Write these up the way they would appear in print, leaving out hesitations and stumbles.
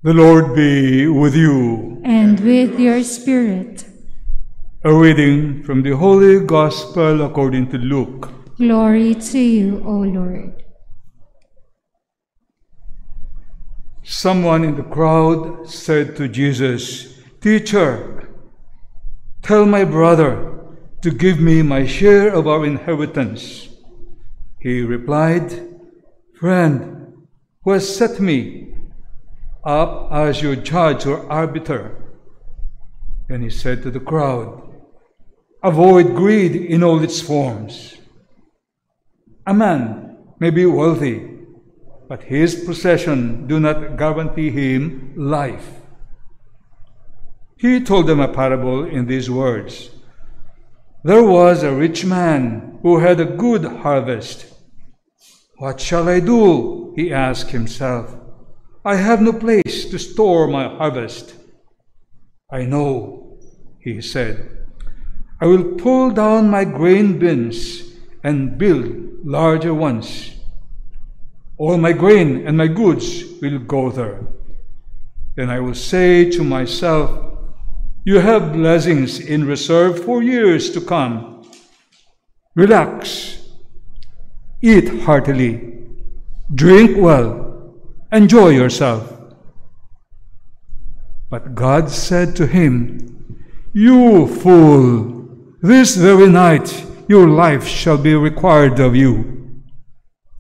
The Lord be with you. And with your spirit. A reading from the Holy Gospel according to Luke. Glory to you, O Lord. Someone in the crowd said to Jesus, "Teacher, tell my brother to give me my share of our inheritance." He replied, "Friend, who has set me up as your judge or arbiter?" Then he said to the crowd, "Avoid greed in all its forms. A man may be wealthy, but his possession do not guarantee him life." He told them a parable in these words. There was a rich man who had a good harvest. "What shall I do?" he asked himself. "I have no place to store my harvest." "I know," he said. "I will pull down my grain bins and build larger ones. All my grain and my goods will go there. Then I will say to myself, you have blessings in reserve for years to come. Relax, eat heartily, drink well, enjoy yourself." But God said to him, "You fool, this very night your life shall be required of you.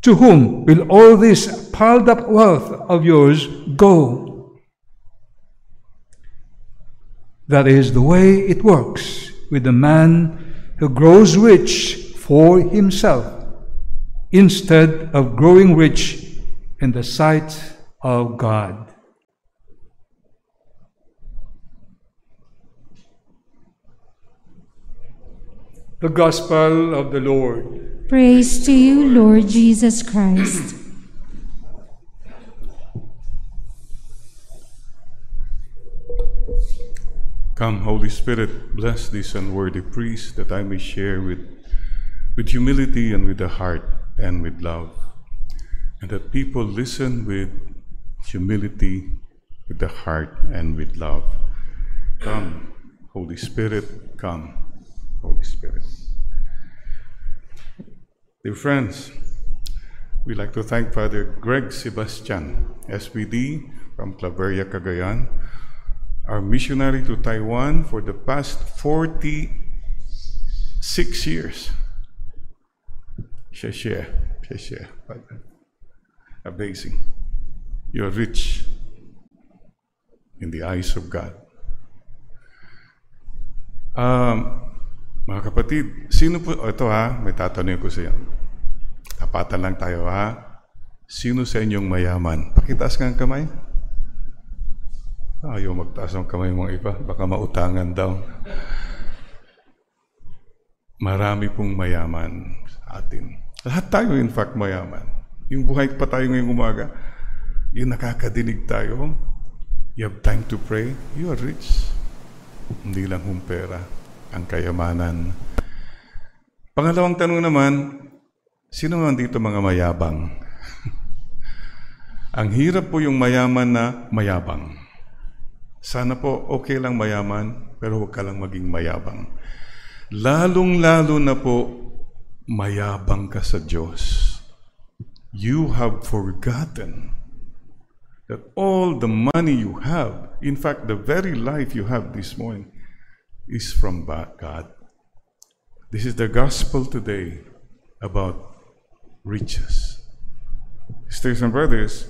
To whom will all this piled up wealth of yours go?" That is the way it works with the man who grows rich for himself instead of growing rich in the sight of God. The Gospel of the Lord. Praise to you, Lord Jesus Christ. Come, Holy Spirit, bless this unworthy priest, that I may share with humility and with the heart and with love, and that people listen with humility, with the heart and with love. Come, Holy Spirit, come, Holy Spirit. Dear friends, we'd like to thank Father Greg Sebastian, SPD from Claveria, Cagayan, our missionary to Taiwan for the past 46 years. Share. Amazing. You're rich in the eyes of God. Mga kapatid, sino po, ito may tatanungin ko sa iyo. Tapatan lang tayo Sino sa inyong mayaman? Pakitaas nga ang kamay. Ayaw magtaas ang kamay mga iba, baka mautangan daw. Marami pong mayaman sa atin. Lahat tayo in fact mayaman. Yung buhay pa tayo ngayong umaga, yung nakakadinig tayo, you have time to pray, you are rich. Hindi lang pera ang kayamanan. Pangalawang tanong naman, sino man dito mga mayabang? Ang hirap po yung mayaman na mayabang. Sana po okay lang mayaman, pero huwag ka lang maging mayabang. Lalong-lalo na po, mayabang ka sa Diyos. You have forgotten that all the money you have, in fact, the very life you have this morning, is from God. This is the gospel today about riches. Sisters and brothers,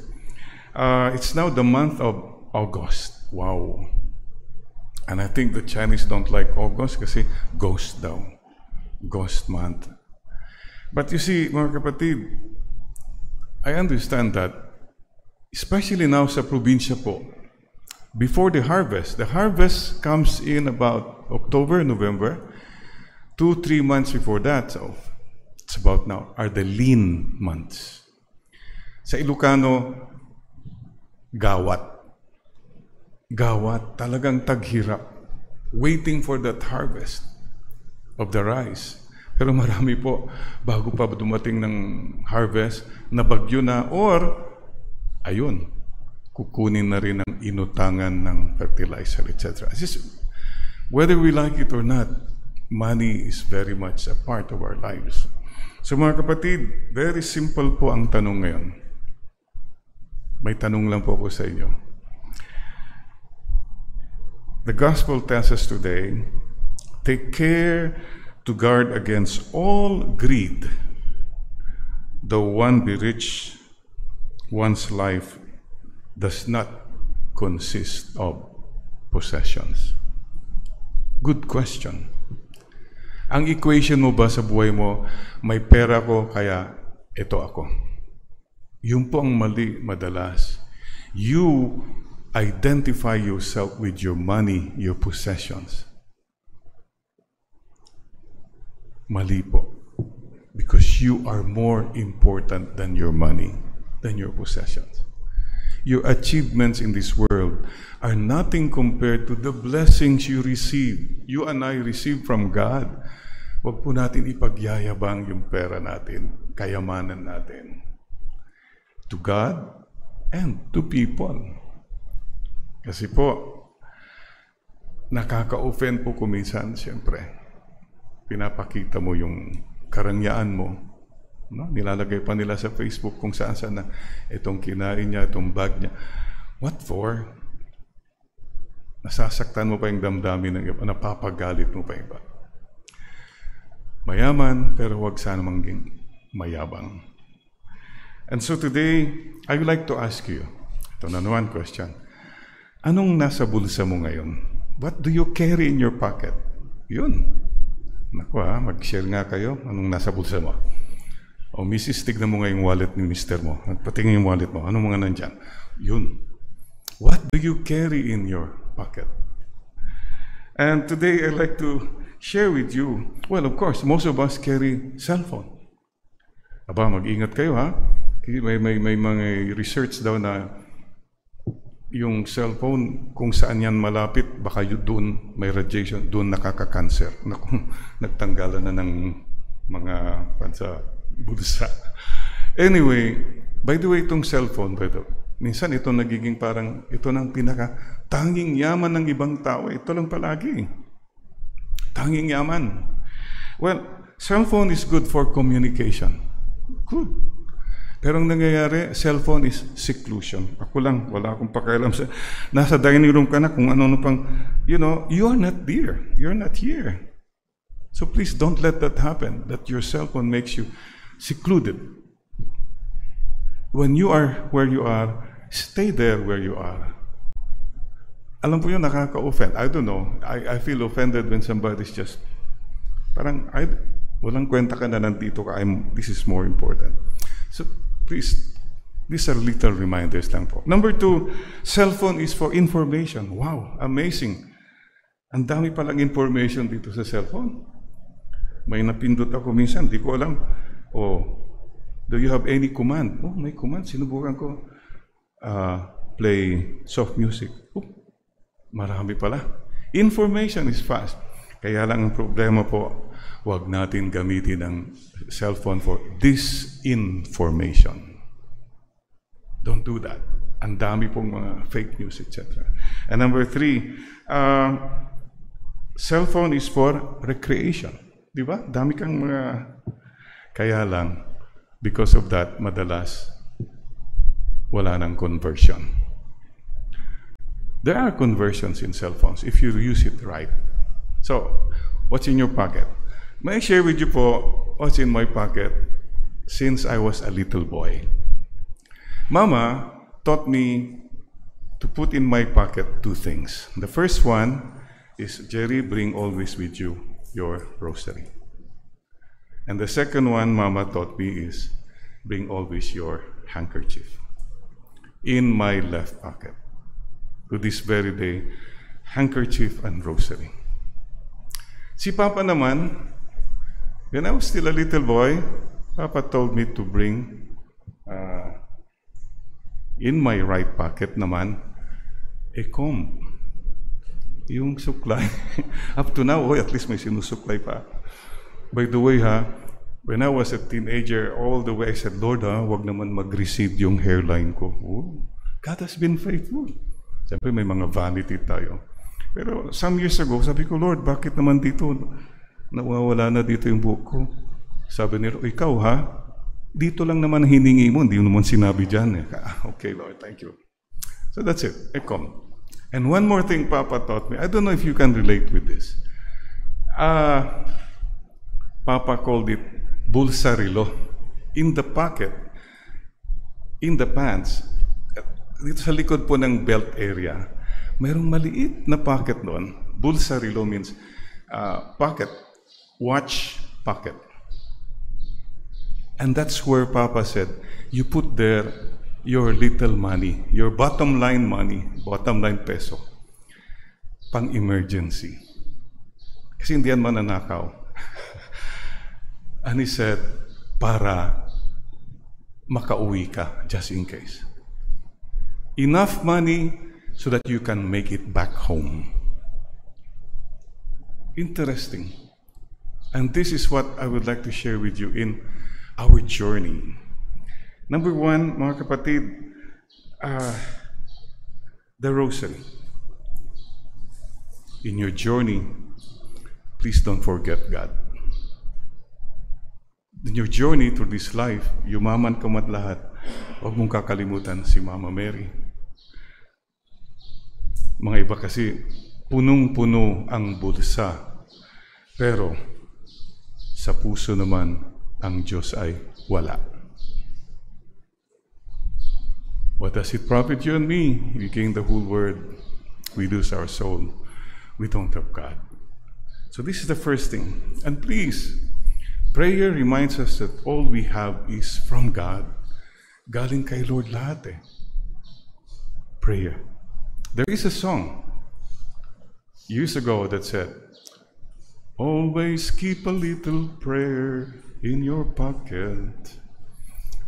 it's now the month of August. Wow. And I think the Chinese don't like August kasi ghost daw. Ghost month. But you see, mga kapatid, I understand that, especially now sa probinsya po, before the harvest comes in about October, November, 2-3 months before that, so it's about now, are the lean months. Sa Ilocano, gawat, talagang taghirap, waiting for that harvest of the rice. Pero marami po, bago pa dumating ng harvest, nabagyo na, or, ayun, kukunin na rin ang inutangan ng fertilizer, etc. Whether we like it or not, money is very much a part of our lives. So mga kapatid, very simple po ang tanong ngayon. May tanong lang po ako sa inyo. The gospel tells us today, take care to guard against all greed, though one be rich, one's life does not consist of possessions. Good question. Ang equation mo ba sa buhay mo, may pera ko, kaya ito ako. Yun po ang mali madalas. You identify yourself with your money, your possessions. Mali po. Because you are more important than your money, than your possessions. Your achievements in this world are nothing compared to the blessings you receive. You and I receive from God. Huwag po natin ipagyayabang yung pera natin, kayamanan natin. To God and to people. Kasi po, nakaka-offend po kuminsan, siyempre. Pinapakita mo yung karangyaan mo. No? Nilalagay pa nila sa Facebook kung saan-saan na itong kinain niya, itong bag niya. What for? Nasasaktan mo pa yung damdamin ng iba, napapagalit mo pa iba. Mayaman, pero huwag sana mangging mayabang. And so today, I would like to ask you, ito na one question. Anong nasa bulsa mo ngayon? What do you carry in your pocket? Yun. Naku mag-share nga kayo. Anong nasa bulsa mo? O Mrs., tignan mo nga yung wallet ni Mr. mo. Patingin yung wallet mo. Anong mga nandyan? Yun. What do you carry in your pocket? And today, I'd like to share with you, well, of course, most of us carry cellphone. Aba, mag-ingat kayo ha. May mga research daw na yung cellphone, kung saan yan malapit, baka doon may radiation, doon nakaka-cancer. Nagtanggalan na ng mga pansa bulsa. Anyway, by the way, itong cellphone, minsan ito nagiging parang, ito ng pinaka-tanging yaman ng ibang tao. Ito lang palagi. Tanging yaman. Well, cellphone is good for communication. Good. Pero ang nangyayari, cellphone is seclusion. Ako lang, wala akong pakialam sa, nasa dining room ka na, kung ano pang, you know, you are not there. You're not here. So please don't let that happen, that your cellphone makes you secluded. When you are where you are, stay there where you are. Alam po yun, nakaka-offend. I don't know. I feel offended when somebody's just, parang, walang kwenta ka na nandito ka. This is more important. So, please, these are little reminders lang po. Number 2, cellphone is for information. Wow, amazing. Ang dami palang information dito sa cellphone. May napindot ako minsan, di ko alam. Do you have any command? May command. Sinubukan ko. Play soft music. Marami pala. Information is fast. Kaya lang ang problema po, huwag natin gamitin ang cellphone for disinformation. Don't do that. Ang dami pong mga fake news, etc. And number 3, cellphone is for recreation. Di ba? Dami kang mga... Kaya lang, because of that, madalas, wala nang conversion. There are conversions in cell phones if you use it right. So, what's in your pocket? May I share with you po what's in my pocket since I was a little boy. Mama taught me to put in my pocket 2 things. The first one is, Jerry, bring always with you your rosary. And the second one Mama taught me is, bring always your handkerchief. In my left pocket. To this very day, handkerchief and rosary. Si Papa naman, when I was still a little boy, Papa told me to bring, in my right pocket naman, a comb. Yung suklay. Up to now, at least may sinusuklay pa. By the way, when I was a teenager, all the way I said, Lord, wag naman mag-recede yung hairline ko. God has been faithful. Siyempre may mga vanity tayo. Pero some years ago, sabi ko, Lord, bakit naman dito nawawala na dito yung buhok ko? Sabi nila, ikaw ha? Dito lang naman hiningi mo, hindi mo naman sinabi dyan. Okay, Lord, thank you. So that's it. I come. And one more thing Papa taught me. I don't know if you can relate with this. Papa called it bulsarilo. In the pocket, in the pants, dito sa likod po ng belt area, mayroong maliit na pocket doon. Bulsarilo means pocket, watch pocket. And that's where Papa said, you put there your little money, your bottom line money, bottom line peso, pang emergency. Kasi hindi yan mananakaw. And he said, para makauwi ka, just in case. Enough money so that you can make it back home. Interesting. And this is what I would like to share with you in our journey. Number one, mga kapatid, the rosary. In your journey, please don't forget God. In your journey through this life, yumaman ka man lahat, huwag mong kakalimutan si Mama Mary. Mga iba kasi, punong-puno ang bulsa. Pero, sa puso naman, ang Diyos ay wala. What does it profit you and me? We gain the whole world. We lose our soul. We don't have God. So this is the first thing. And please, prayer reminds us that all we have is from God. Galing kay Lord lahat eh. Prayer. There is a song years ago that said, always keep a little prayer in your pocket,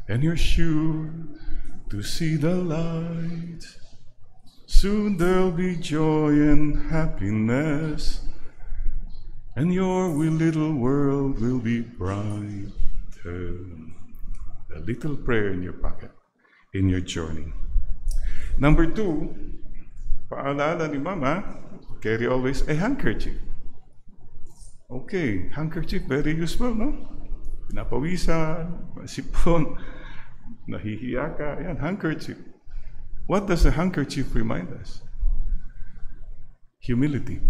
and you're sure to see the light. Soon there'll be joy and happiness, and your wee little world will be brighter. A little prayer in your pocket, in your journey. Number two, paalala ni Mama, carry always a handkerchief. Okay, handkerchief, very useful, no? Pinapawisan, sipon, nahihiya ka, yan, handkerchief. What does a handkerchief remind us? Humility.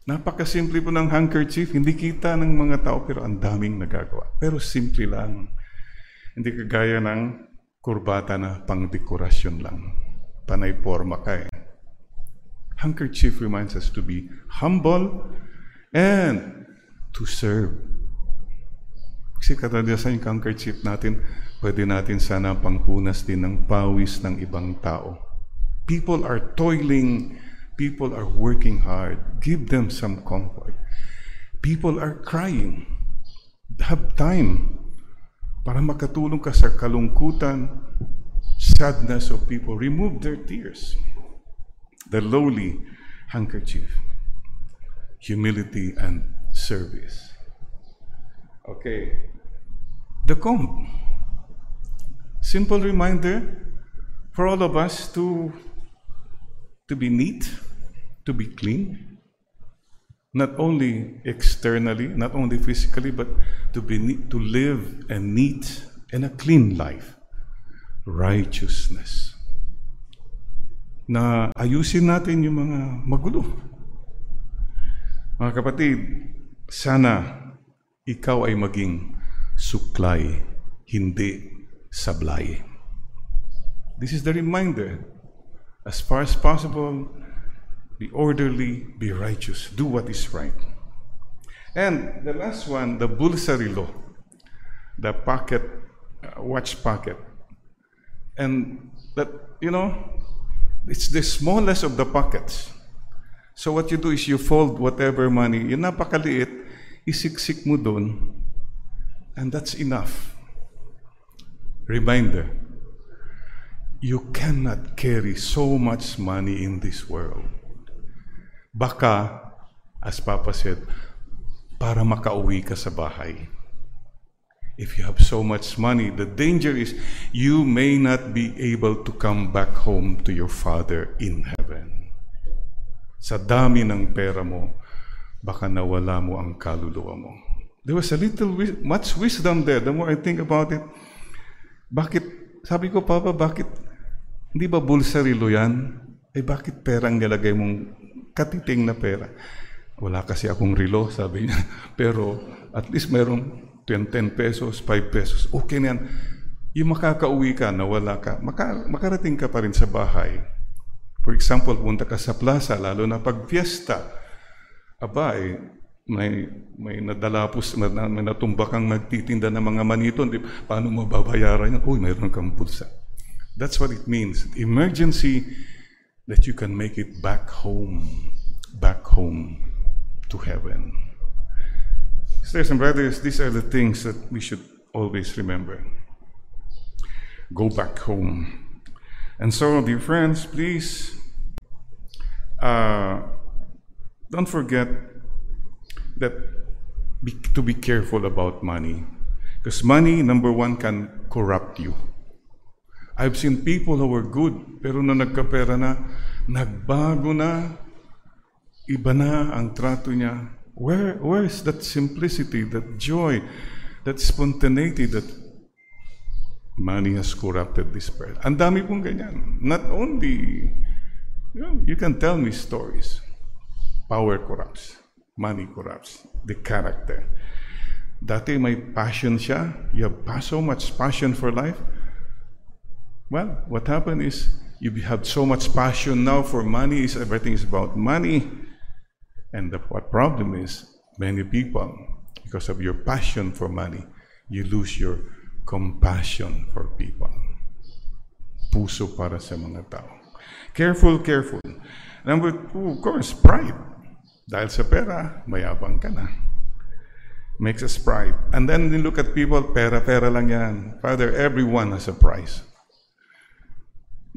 Napakasimple po ng handkerchief, hindi kita ng mga tao pero ang daming nagagawa. Pero simple lang. Hindi kagaya ng kurbata na pang-dekorasyon lang. Panay forma ka eh. Handkerchief reminds us to be humble and to serve. Kasi kadalasan yung handkerchief natin, pwede natin sana pangpunas din ng pawis ng ibang tao. People are toiling. People are working hard. Give them some comfort. People are crying. Have time para makatulong ka sa kalungkutan, sadness of people. Remove their tears. The lowly handkerchief. Humility and service. Okay. The comb. Simple reminder for all of us to be neat, to be clean. Not only externally, not only physically, but to be neat, to live a neat and a clean life. Righteousness. Na ayusin natin yung mga magulo. Mga kapatid, sana ikaw ay maging suklay, hindi sablay. This is the reminder. As far as possible, be orderly, be righteous, do what is right. And the last one, the bulsarilo, the pocket, watch pocket. And that, it's the smallest of the pockets. So what you do is you fold whatever money, yung napakaliit, isiksik mo doon, and that's enough. Reminder, you cannot carry so much money in this world. Baka, as Papa said, para makauwi ka sa bahay. if you have so much money, the danger is you may not be able to come back home to your Father in heaven. Sa dami ng pera mo, baka nawala mo ang kaluluwa mo. There was much wisdom there. The more I think about it, sabi ko, Papa, bakit, hindi ba bulsa rilo yan? Bakit perang nilagay mong katiting na pera? Wala kasi akong rilo, sabi niya. Pero at least mayroong 10 pesos, 5 pesos. Okay na yan. Yung makakauwi ka, nawala ka, makarating ka pa rin sa bahay. For example, punta ka sa plaza, lalo na pag fiesta. May nadalapos, may natumba kang nagtitinda ng mga maniton. Paano mo babayaran yan? Uy, mayroon kang pulsa. That's what it means. Emergency, that you can make it back home to heaven. Sisters and brothers, these are the things that we should always remember. Go back home. And so, dear friends, please, don't forget to be careful about money. Because money, number one, can corrupt you. I've seen people who were good, pero nung nagkapera na, nagbago na, iba na ang trato niya. Where is that simplicity, that joy, that spontaneity that money has corrupted this person? Ang dami pong ganyan. Not only, you can tell me stories. Power corrupts. Money corrupts the character. Dati may passion siya. You have so much passion for life. Well, what happened is you have so much passion now for money. Everything is about money. And what problem is, many people, because of your passion for money, you lose your compassion for people. Puso para sa mga tao. Careful. Number 2, of course, pride. Dahil sa pera, mayabang ka na. Makes us pride. And then you look at people, pera lang yan. Father, everyone has a price.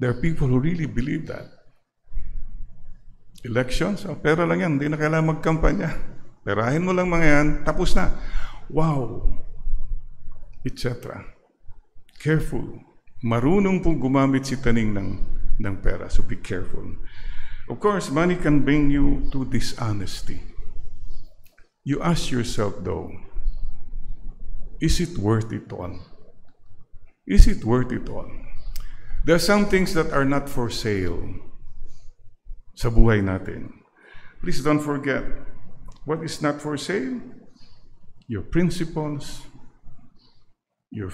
There are people who really believe that. Elections, pera lang yan, hindi na kailangan magkampanya. Perahin mo lang mga yan, tapos na. Wow! Etc. Careful. Marunong pong gumamit si Taning ng pera, so be careful. Of course, money can bring you to dishonesty. You ask yourself, though, is it worth it all? Is it worth it all? There are some things that are not for sale sa buhay natin. Please don't forget, what is not for sale? Your principles, your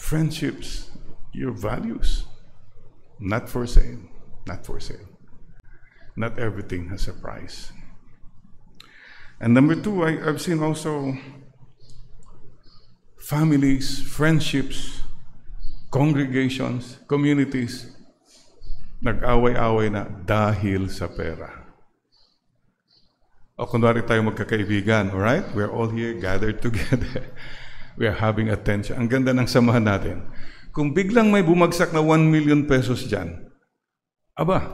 friendships, your values. Not for sale. Not for sale. Not everything has a price. And number 2, I've seen also families, friendships, congregations, communities, nag-away-away na dahil sa pera. O kunwari tayo magkakaibigan, alright? We're all here gathered together. We are having attention. Ang ganda ng samahan natin. Kung biglang may bumagsak na 1 million pesos dyan,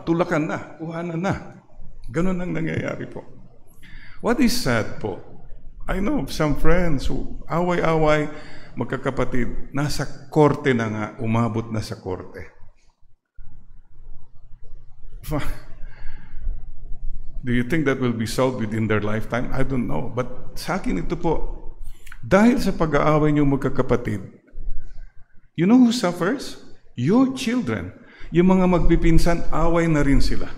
tulakan na, kuhanan na. Ganun ang nangyayari po. What is sad po, I know some friends who away-away, magkakapatid, nasa korte na nga, umabot na sa korte. Do you think that will be solved within their lifetime? I don't know. But sa akin ito po, dahil sa pag-aaway niyo magkakapatid, you know who suffers? Your children. Yung mga magpipinsan, away na rin sila.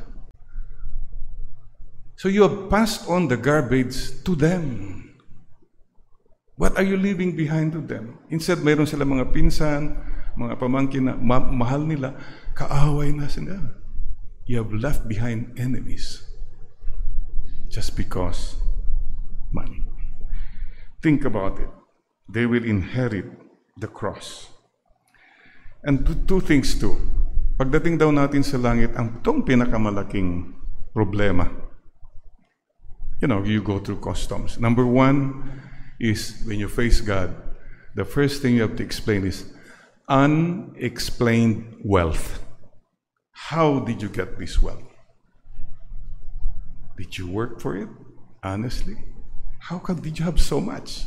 So you have passed on the garbage to them. What are you leaving behind to them? Instead, mayroon sila mga pinsan, mga pamangkin na mahal nila, kaaway na sila. You have left behind enemies just because money. Think about it. They will inherit the cross. And two things too. Pagdating daw natin sa langit, itong pinakamalaking problema. You go through customs. Number 1 is when you face God, the first thing you have to explain is unexplained wealth. How did you get this wealth? Did you work for it? Honestly? How come did you have so much?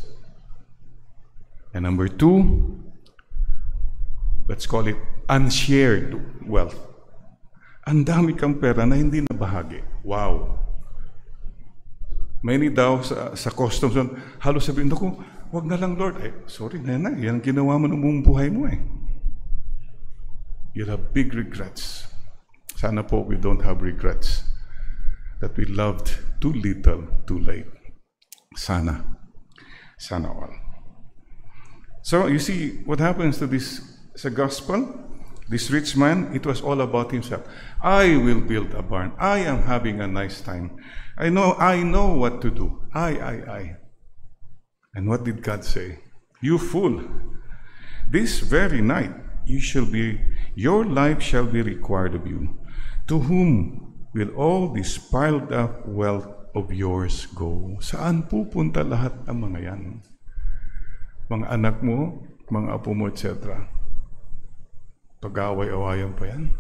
And number two, let's call it unshared wealth. Ang dami kang pera na hindi nabahagi. Wow! Many daw sa customs, halos sabihin ko, wag na lang Lord. Ay, sorry, nena, yan ang ginawa mo ng buong buhay mo eh. You'll have big regrets. Sana po we don't have regrets that we loved too little, too late. Sana all. So you see what happens to this sa gospel? This rich man, it was all about himself. I will build a barn. I am having a nice time. I know what to do. I. And what did God say? You fool. This very night your life shall be required of you. To whom will all this piled up wealth of yours go? Saan pupunta lahat ang mga yan? Mga anak mo, mga apo mo, etc. Pag-away-awayan pa yan.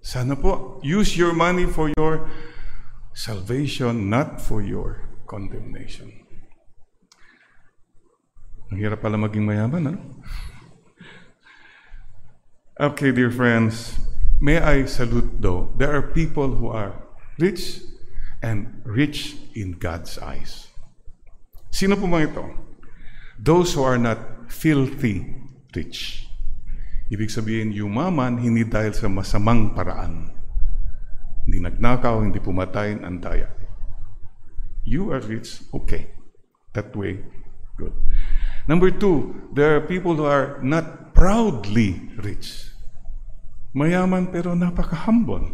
Sana po, use your money for your salvation, not for your condemnation. Ang hirap pala maging mayaman, ano? Okay, dear friends, may I salute though, there are people who are rich and rich in God's eyes. Sino po mga ito? Those who are not filthy rich. Ibig sabihin, yumaman hindi dahil sa masamang paraan. Hindi nagnakaw, hindi pumatay, andaya. You are rich, okay. That way, good. Number two, there are people who are not proudly rich. Mayaman pero napaka-humble.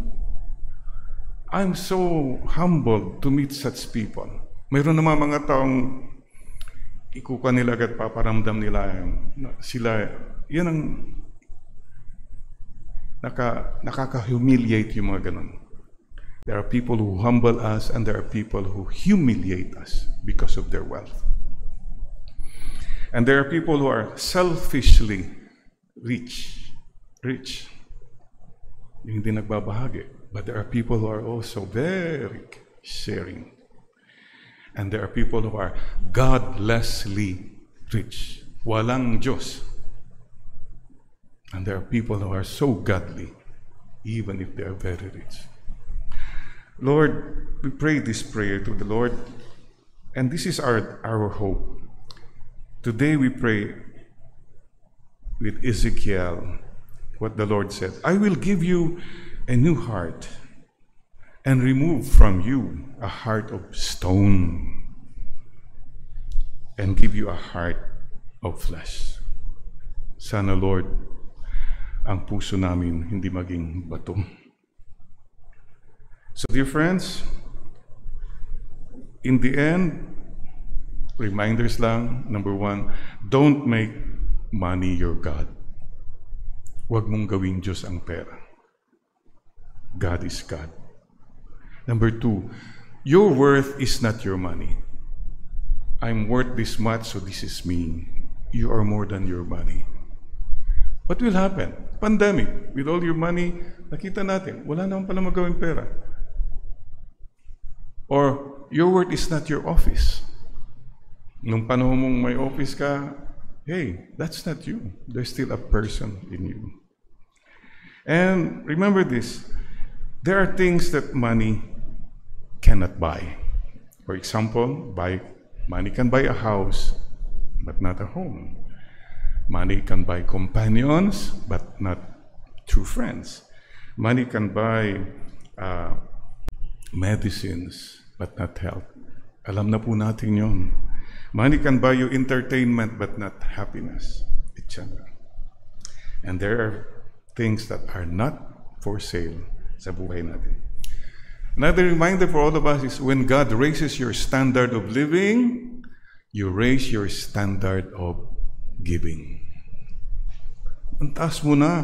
I'm so humbled to meet such people. Mayroon naman mga taong ikuka nila agad paparamdam nila sila, yan ang nakaka-humiliate yung mga ganun. There are people who humble us and there are people who humiliate us because of their wealth. And there are people who are selfishly rich. Yung hindi nagbabahagi. But there are people who are also very sharing. And there are people who are godlessly rich. Walang Diyos. And there are people who are so godly, even if they are very rich. Lord, we pray this prayer to the Lord, and this is our hope. Today we pray with Ezekiel what the Lord said. I will give you a new heart and remove from you a heart of stone and give you a heart of flesh. Sana, Lord, ang puso namin hindi maging bato. So, dear friends, in the end, reminders lang. Number one, don't make money your God. Huwag mong gawing Diyos ang pera. God is God. Number two, your worth is not your money. I'm worth this much, so this is me. You are more than your money. What will happen? Pandemic. With all your money, nakita natin, wala naman pala magawing pera. Or, your worth is not your office. Nung panahon mong may office ka, hey, that's not you. There's still a person in you. And remember this, there are things that money cannot buy. For example, money can buy a house, but not a home. Money can buy companions, but not true friends. Money can buy medicines, but not health. Alam na po natin yun. Money can buy you entertainment, but not happiness, etc. And there are things that are not for sale sa buhay natin. Another reminder for all of us is when God raises your standard of living, you raise your standard of giving. Ang taas mo na,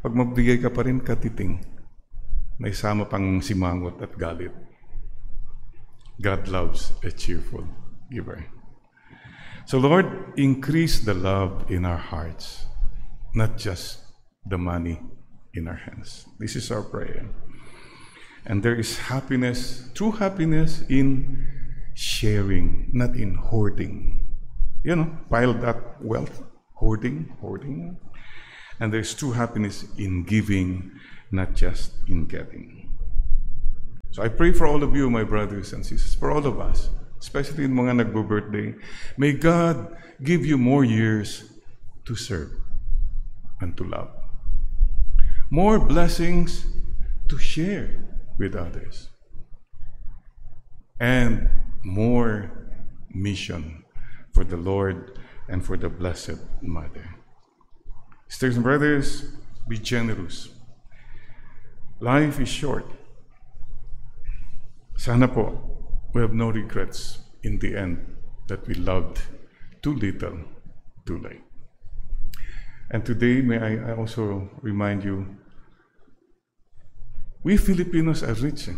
pag magbigay ka pa rin katiting, may sama pang simangot at galit. God loves a cheerful giver. So Lord, increase the love in our hearts, not just the money in our hands. This is our prayer. And there is happiness, true happiness in sharing, not in hoarding. piled up wealth, hoarding. And there's true happiness in giving, not just in getting. So I pray for all of you, my brothers and sisters, for all of us, especially in mga nagbo-birthday. May God give you more years to serve and to love. More blessings to share with others. And more mission for the Lord and for the Blessed Mother. Sisters and brothers, be generous. Life is short. Sana po, we have no regrets in the end that we loved too little, too late. And today, may I also remind you, we Filipinos are rich.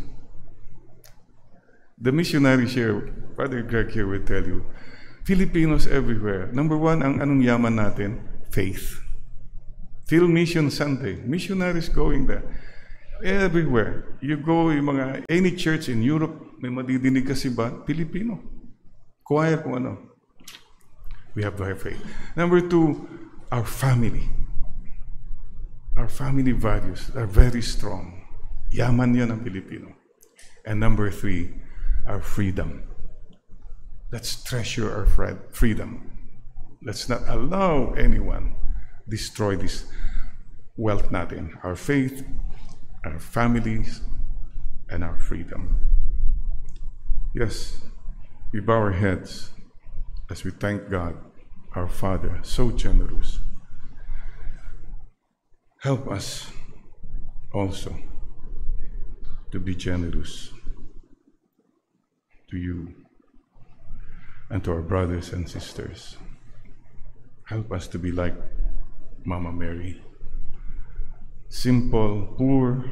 The missionaries here, Father Greg here will tell you, Filipinos everywhere. Number one, ang anong yaman natin? Faith. Phil Mission Sunday, missionaries going there. Everywhere. You go, any church in Europe, may madidinig kasi ba? Filipino. Choir kung ano. We have to have faith. Number two, our family. Our family values are very strong. Yaman yan ang Filipino. And number three, our freedom. Let's treasure our freedom. Let's not allow anyone destroy this wealth natin. Our faith, our families, and our freedom. Yes, we bow our heads as we thank God, our Father, so generous. Help us also to be generous to you and to our brothers and sisters. Help us to be like Mama Mary, simple, poor,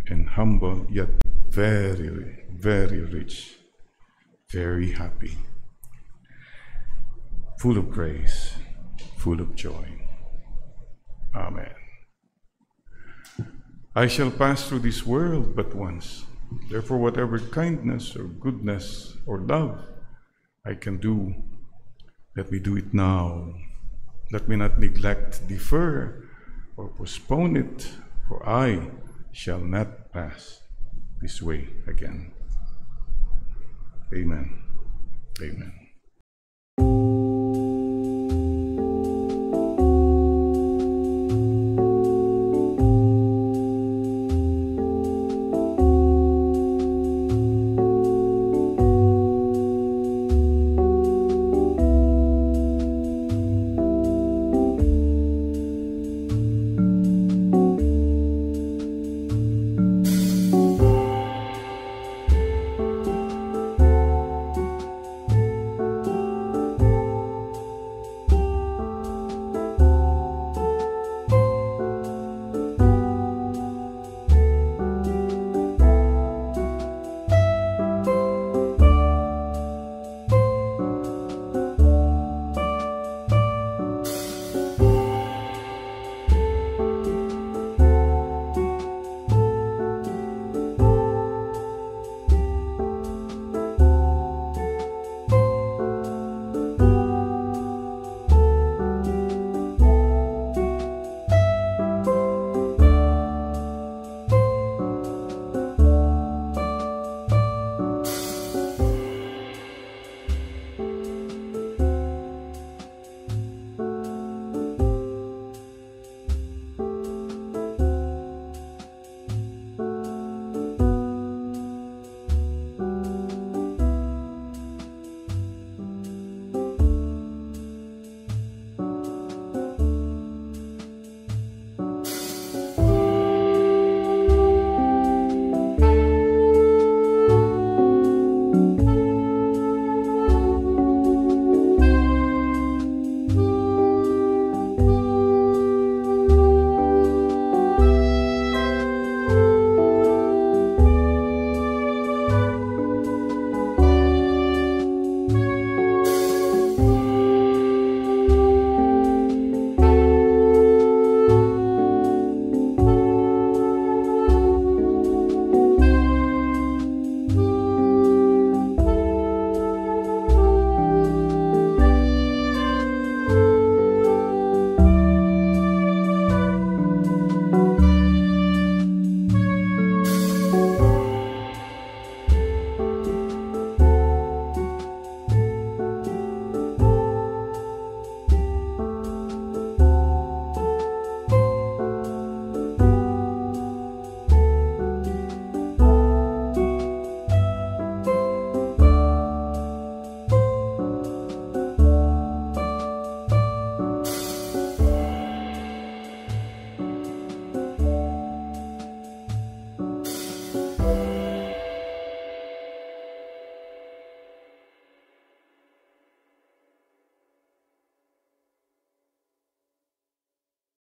and humble, yet very, very rich, very happy, full of grace, full of joy. Amen. I shall pass through this world but once. Therefore, whatever kindness or goodness or love I can do, let me do it now. Let me not neglect, defer, or postpone it, for I shall not pass this way again. Amen. Amen.